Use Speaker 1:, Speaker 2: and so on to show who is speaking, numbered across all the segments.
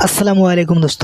Speaker 1: আসসালামু আলাইকুম দোস্ত।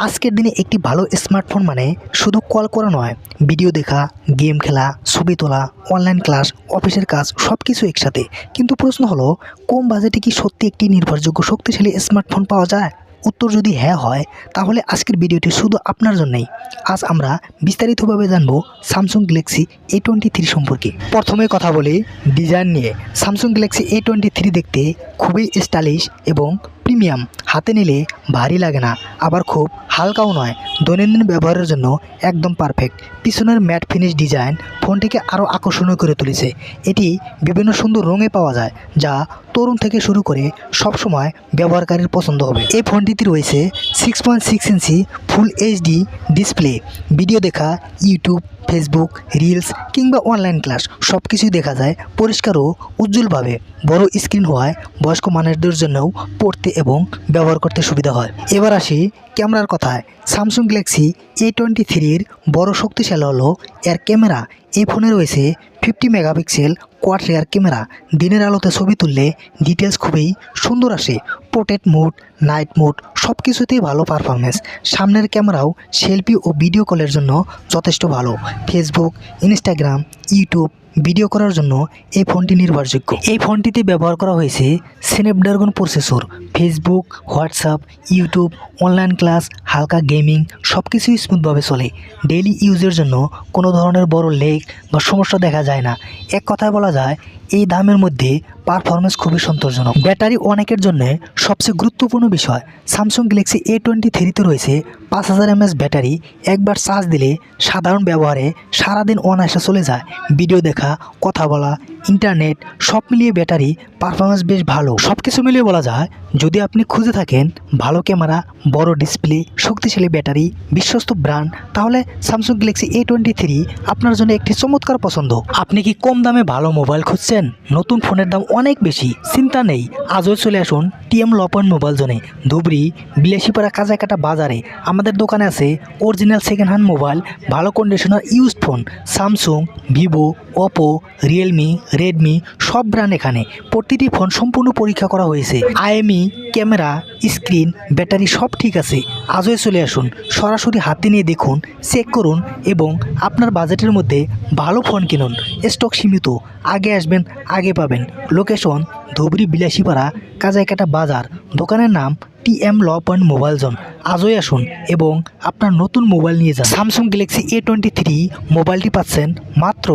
Speaker 1: আজকের দিনে একটি ভালো স্মার্টফোন মানে শুধু কল করা নয়, ভিডিও দেখা, গেম খেলা, ছবি তোলা, অনলাইন ক্লাস, অফিসের কাজ সব কিছু একসাথে। কিন্তু প্রশ্ন হলো, কম বাজেটে কি সত্যি একটি নির্ভরযোগ্য শক্তিশালী স্মার্টফোন পাওয়া যায়? উত্তর যদি হ্যাঁ হয়, তাহলে আজকের ভিডিওটি শুধু আপনার জন্যই। আজ আমরা বিস্তারিতভাবে জানবো স্যামসাং গ্যালাক্সি A23 সম্পর্কে। প্রথমে কথা বলি ডিজাইন নিয়ে। স্যামসাং গ্যালাক্সি A23 দেখতে খুবই স্টাইলিশ এবং প্রিমিয়াম। হাতে নিলে ভারী লাগে না, আবার খুব হালকাও নয়। দৈনন্দিন ব্যবহারের জন্য একদম পারফেক্ট। পিছনের ম্যাট ফিনিশ ডিজাইন ফোনটিকে আরও আকর্ষণীয় করে তুলেছে। এটি বিভিন্ন সুন্দর রঙে পাওয়া যায়, যা তরুণ থেকে শুরু করে সবসময় ব্যবহারকারীর পছন্দ হবে। এই ফোনটিতে রয়েছে 6.6 ইঞ্চি ফুল এইচডি ডিসপ্লে। ভিডিও দেখা, ইউটিউব, ফেসবুক, রিলস কিংবা অনলাইন ক্লাস সব কিছুই দেখা যায় পরিষ্কার ও উজ্জ্বলভাবে। বড় স্ক্রিন হওয়ায় বয়স্ক মানুষদের জন্যও পড়তে এবং ব্যবহার করতে সুবিধা হয়। এবার আসি ক্যামেরার কথায়। স্যামসাং গ্যালাক্সি A23-র বড় শক্তিশালী হলো এর ক্যামেরা। এই ফোনে রয়েছে 50 মেগাপিক্সেল কোয়াড রেয়ার ক্যামেরা। দিনের আলোতে ছবি তুললে ডিটেলস খুবই সুন্দর আসে। পোর্ট্রেট মোড, নাইট মোড সব কিছুতেই ভালো পারফরমেন্স। সামনের ক্যামেরাও সেলফি ও ভিডিও কলের জন্য যথেষ্ট ভালো। ফেসবুক, ইনস্টাগ্রাম, ইউটিউব ভিডিও করার জন্য এই ফোনটি নির্ভরযোগ্য। এই ফোনটিতে ব্যবহার করা হয়েছে Snapdragon processor. Facebook, WhatsApp, YouTube, online class, হালকা গেমিং সব কিছুই স্মুথভাবে চলে। ডেইলি ইউজের জন্য কোনো ধরনের বড় লেগ বা সমস্যা দেখা যায় না। এক কথায় বলা যায়, এই দামের মধ্যে পারফরমেন্স খুবই সন্তোষজনক। ব্যাটারি অনেকের জন্য সবচেয়ে গুরুত্বপূর্ণ বিষয়। স্যামসাং গ্যালাক্সি A23-তে রয়েছে 5000 mAh ব্যাটারি। একবার চার্জ দিলে সাধারণ ব্যবহারে সারাদিন অনায়াসে চলে যায়। ভিডিও দেখা, কথা বলা, ইন্টারনেট সব মিলিয়ে ব্যাটারি পারফরমেন্স বেশ ভালো। সব কিছু মিলিয়ে বলা যায়, যদি আপনি খুঁজে থাকেন ভালো ক্যামেরা, বড় ডিসপ্লে, শক্তিশালী ব্যাটারি, বিশ্বস্ত ব্র্যান্ড, তাহলে স্যামসাং গ্যালাক্সি A23 আপনার জন্য একটি চমৎকার পছন্দ। আপনি কি কম দামে ভালো মোবাইল খুঁজছেন? নতুন ফোনের দাম অনেক বেশি? চিন্তা নেই, আজও চলে আসুন TM ল পয়েন্ট মোবাইল জোনে, ধুবড়ি, বিলাসীপাড়া, কাজাকাটা বাজারে। আমাদের দোকানে আছে অরিজিনাল সেকেন্ড হ্যান্ড মোবাইল, ভালো conditioner used phone, Samsung, Vivo, Oppo, Realme, Redmi সব ব্র্যান্ড এখানে। প্রতিটি ফোন সম্পূর্ণ পরীক্ষা করা হয়েছে। IMEI, ক্যামেরা, স্ক্রিন, ব্যাটারি সব ঠিক আছে। আজই চলে আসুন, সরাসরি হাতে নিয়ে দেখুন, চেক করুন এবং আপনার বাজেটের মধ্যে ভালো ফোন কিনুন। স্টক সীমিত, আগে আসবেন আগে পাবেন। লোকেশন ধুবড়ি, বিলাসীপাড়া, কাজাইকাটা বাজার। দোকানের নাম TM ল পয়েন্ট মোবাইল জোন। আজই আসুন এবং আপনার নতুন মোবাইল নিয়ে যান। স্যামসাং গ্যালাক্সি A23 মোবাইলটি পাচ্ছেন মাত্র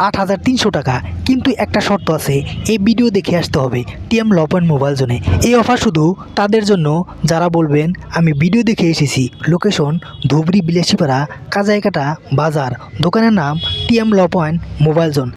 Speaker 1: 8300 টাকা। কিন্তু একটা শর্ত আছে, এই ভিডিও দেখে আসতে হবে TM ল পয়েন্ট মোবাইল জোনে। এই অফার শুধু তাদের জন্য যারা বলবেন আমি ভিডিও দেখে এসেছি। লোকেশন ধুবড়ি, বিলাসীপাড়া, কাজাইকাটা বাজার। দোকানের নাম TM ল পয়েন্ট মোবাইল জোন।